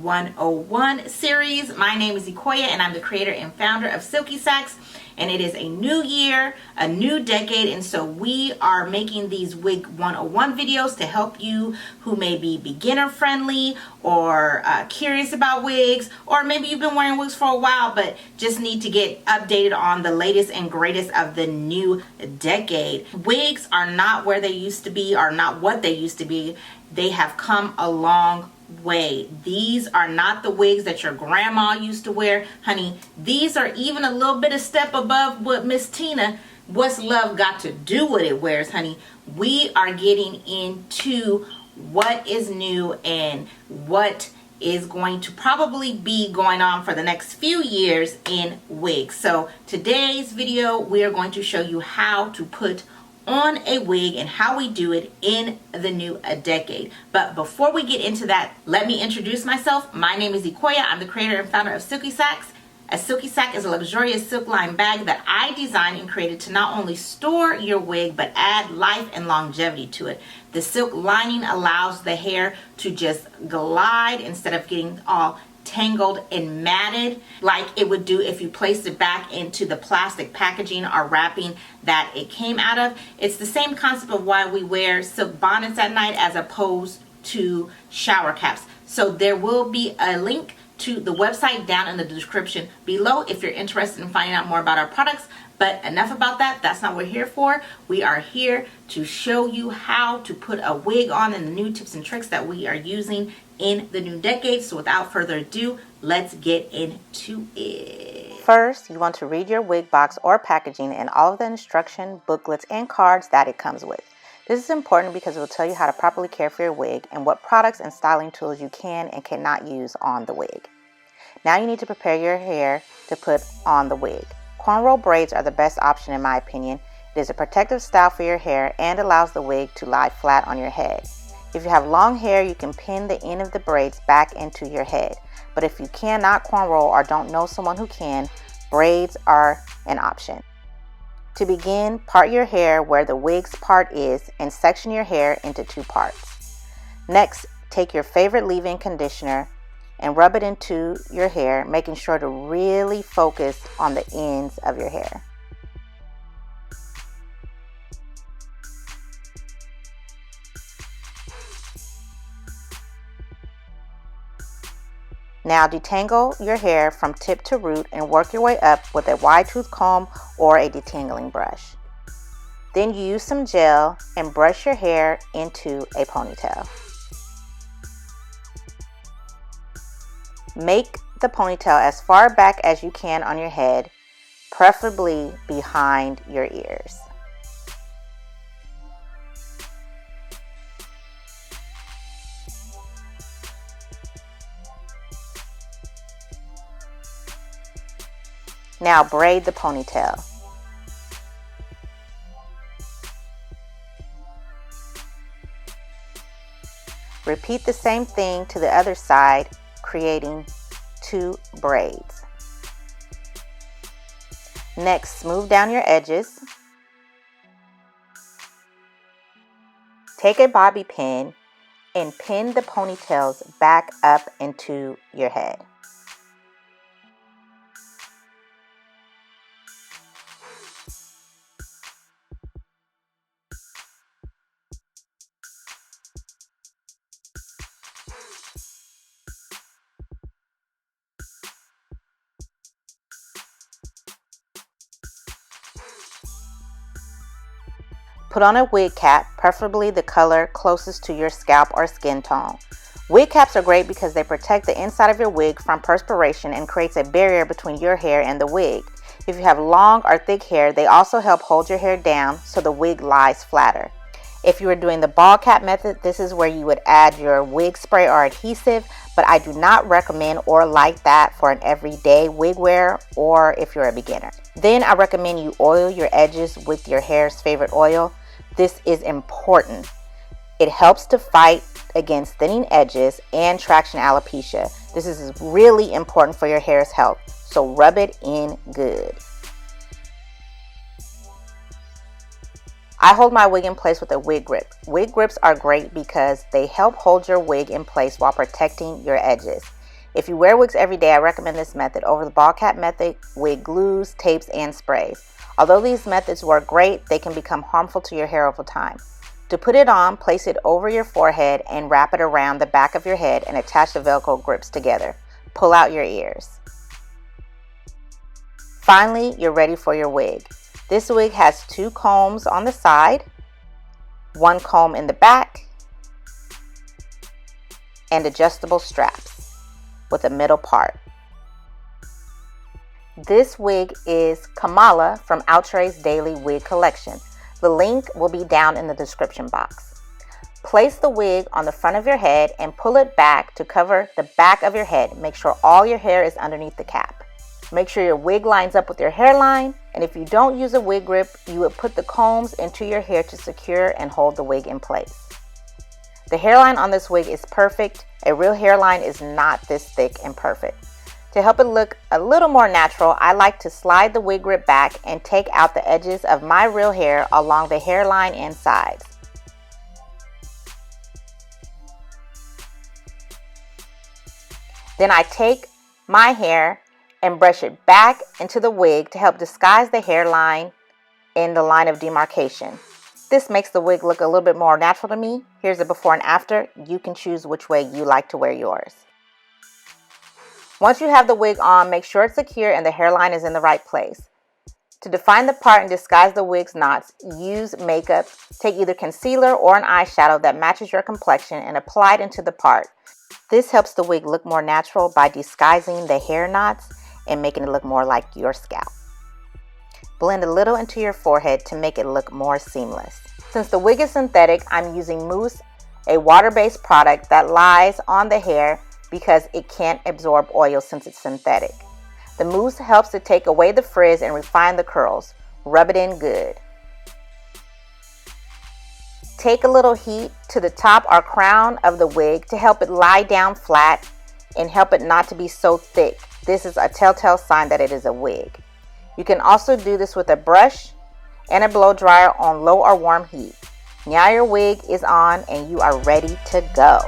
101 series. My name is Ikoya and I'm the creator and founder of Silky, and it is a new year, a new decade, and so we are making these Wig 101 videos to help you who may be beginner friendly or curious about wigs, or maybe you've been wearing wigs for a while but just need to get updated on the latest and greatest of the new decade. Wigs are not where they used to be, are not what they used to be. They have come a long way. These are not the wigs that your grandma used to wear, honey. These are even a little bit of step above what Miss Tina, What's Love Got to Do With It, wears, honey. We are getting into what is new and what is going to probably be going on for the next few years in wigs. So today's video, we are going to show you how to put on a wig and how we do it in the new decade. But before we get into that, let me introduce myself. My name is Ikoya. I'm the creator and founder of Silky. A Silky sack is a luxurious silk lined bag that I designed and created to not only store your wig but add life and longevity to it. The silk lining allows the hair to just glide instead of getting all tangled and matted like it would do if you placed it back into the plastic packaging or wrapping that it came out of. It's the same concept of why we wear silk bonnets at night as opposed to shower caps. So there will be a link to the website down in the description below if you're interested in finding out more about our products. But enough about that. That's not what we're here for. We are here to show you how to put a wig on and the new tips and tricks that we are using in the new decade. So without further ado, let's get into it. First, you want to read your wig box or packaging and all of the instruction booklets and cards that it comes with. This is important because it will tell you how to properly care for your wig and what products and styling tools you can and cannot use on the wig. Now you need to prepare your hair to put on the wig. Cornrow braids are the best option in my opinion. It is a protective style for your hair and allows the wig to lie flat on your head. If you have long hair, you can pin the end of the braids back into your head. But if you cannot cornrow or don't know someone who can, braids are an option. To begin, part your hair where the wig's part is and section your hair into two parts. Next, take your favorite leave-in conditioner and rub it into your hair, making sure to really focus on the ends of your hair. Now detangle your hair from tip to root and work your way up with a wide tooth comb or a detangling brush. Then use some gel and brush your hair into a ponytail. Make the ponytail as far back as you can on your head, preferably behind your ears. Now braid the ponytail. Repeat the same thing to the other side, creating two braids. Next, smooth down your edges. Take a bobby pin and pin the ponytails back up into your head. Put on a wig cap, preferably the color closest to your scalp or skin tone. Wig caps are great because they protect the inside of your wig from perspiration and creates a barrier between your hair and the wig. If you have long or thick hair, they also help hold your hair down so the wig lies flatter. If you are doing the ball cap method, this is where you would add your wig spray or adhesive, but I do not recommend or like that for an everyday wig wear or if you're a beginner. Then I recommend you oil your edges with your hair's favorite oil. This is important. It helps to fight against thinning edges and traction alopecia. This is really important for your hair's health, so rub it in good. I hold my wig in place with a wig grip. Wig grips are great because they help hold your wig in place while protecting your edges. If you wear wigs every day, I recommend this method over the ball cap method with glues, tapes, and sprays. Although these methods work great, they can become harmful to your hair over time. To put it on, place it over your forehead and wrap it around the back of your head and attach the Velcro grips together. Pull out your ears. Finally, you're ready for your wig. This wig has 2 combs on the side, 1 comb in the back, and adjustable straps with a middle part. This wig is Kamala from Outray's Daily Wig Collection. The link will be down in the description box. Place the wig on the front of your head and pull it back to cover the back of your head. Make sure all your hair is underneath the cap. Make sure your wig lines up with your hairline, and if you don't use a wig grip, you would put the combs into your hair to secure and hold the wig in place. The hairline on this wig is perfect. A real hairline is not this thick and perfect. To help it look a little more natural, I like to slide the wig grip back and take out the edges of my real hair along the hairline and sides. Then I take my hair and brush it back into the wig to help disguise the hairline in the line of demarcation. This makes the wig look a little bit more natural to me. Here's the before and after. You can choose which way you like to wear yours. Once you have the wig on, make sure it's secure and the hairline is in the right place. To define the part and disguise the wig's knots, use makeup. Take either concealer or an eyeshadow that matches your complexion and apply it into the part. This helps the wig look more natural by disguising the hair knots and making it look more like your scalp. Blend a little into your forehead to make it look more seamless. Since the wig is synthetic, I'm using mousse, a water-based product that lies on the hair because it can't absorb oil since it's synthetic. The mousse helps to take away the frizz and refine the curls. Rub it in good. Take a little heat to the top or crown of the wig to help it lie down flat and help it not to be so thick. This is a telltale sign that it is a wig. You can also do this with a brush and a blow dryer on low or warm heat. Now your wig is on and you are ready to go.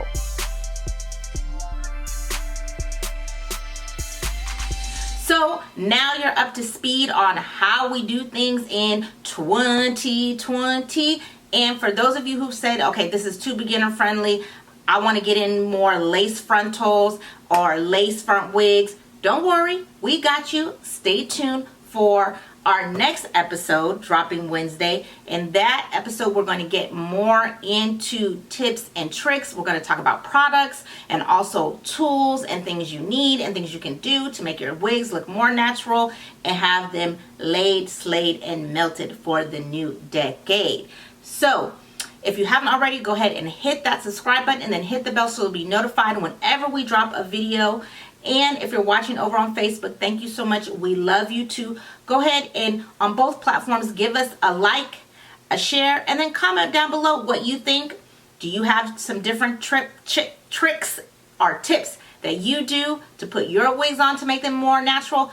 So now you're up to speed on how we do things in 2020. And for those of you who said, okay, this is too beginner friendly, I want to get in more lace frontals or lace front wigs, don't worry, we got you. Stay tuned for our next episode dropping Wednesday. In that episode, we're going to get more into tips and tricks. We're going to talk about products and also tools and things you need and things you can do to make your wigs look more natural and have them laid, slayed, and melted for the new decade. So if you haven't already, go ahead and hit that subscribe button and then hit the bell so you'll be notified whenever we drop a video. And if you're watching over on Facebook, thank you so much. We love you too. Go ahead and on both platforms, give us a like, a share, and then comment down below what you think. Do you have some different tricks or tips that you do to put your wigs on to make them more natural?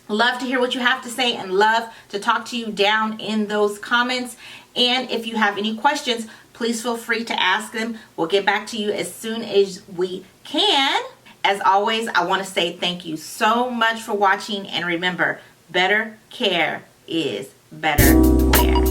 Love to hear what you have to say and love to talk to you down in those comments. And if you have any questions, please feel free to ask them. We'll get back to you as soon as we can. As always, I want to say thank you so much for watching. And remember, better care is better wear.